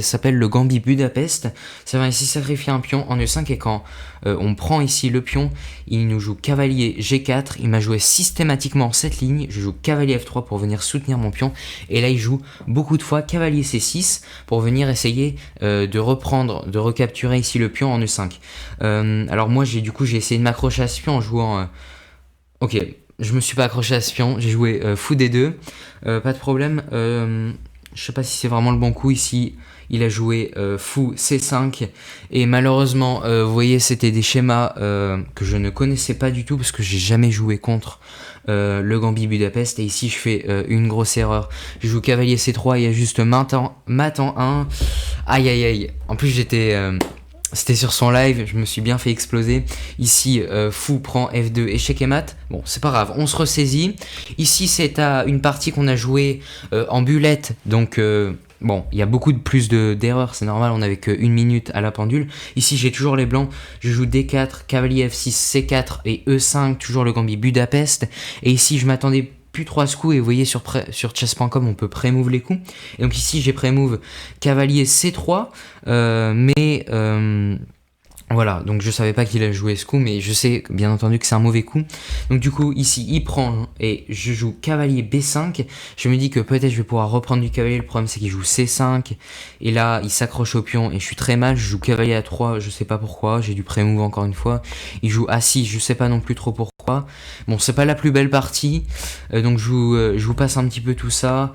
s'appelle le Gambit Budapest. Ça va ici sacrifier un pion en E5 et quand on prend ici le pion, il nous joue cavalier G4. Il m'a joué systématiquement cette ligne. Je joue cavalier F3 pour venir soutenir mon pion. Et là, il joue beaucoup de fois cavalier C6 pour venir essayer de reprendre, de recapturer ici le pion en E5. Alors moi, j'ai essayé de m'accrocher à ce pion en jouant... Ok, je me suis pas accroché à ce pion. J'ai joué fou D2. Pas de problème. Je sais pas si c'est vraiment le bon coup ici. Il a joué fou C5 et malheureusement, vous voyez, c'était des schémas que je ne connaissais pas du tout parce que j'ai jamais joué contre le Gambit Budapest. Et ici, je fais une grosse erreur. Je joue cavalier C3 et il y a juste mat en 1. Aïe aïe aïe. En plus, c'était sur son live, je me suis bien fait exploser. Ici, fou prend F2, échec et mat. Bon, c'est pas grave, on se ressaisit. Ici, c'est à une partie qu'on a jouée en bulette. Donc, bon, il y a beaucoup de plus d'erreurs, c'est normal, on n'avait qu'une minute à la pendule. Ici, j'ai toujours les blancs. Je joue D4, cavalier F6, C4 et E5, toujours le Gambit Budapest. Et ici, je m'attendais plus 3 coups et vous voyez sur chess.com on peut pré-move les coups et donc ici j'ai pré-move cavalier C3 mais voilà, donc je savais pas qu'il a joué ce coup, mais je sais bien entendu que c'est un mauvais coup. Donc du coup, ici, il prend et je joue cavalier B5. Je me dis que peut-être je vais pouvoir reprendre du cavalier. Le problème, c'est qu'il joue C5. Et là, il s'accroche au pion et je suis très mal. Je joue cavalier A3, je sais pas pourquoi. J'ai dû pré-move encore une fois. Il joue A6, je sais pas non plus trop pourquoi. Bon, c'est pas la plus belle partie. Donc je vous passe un petit peu tout ça.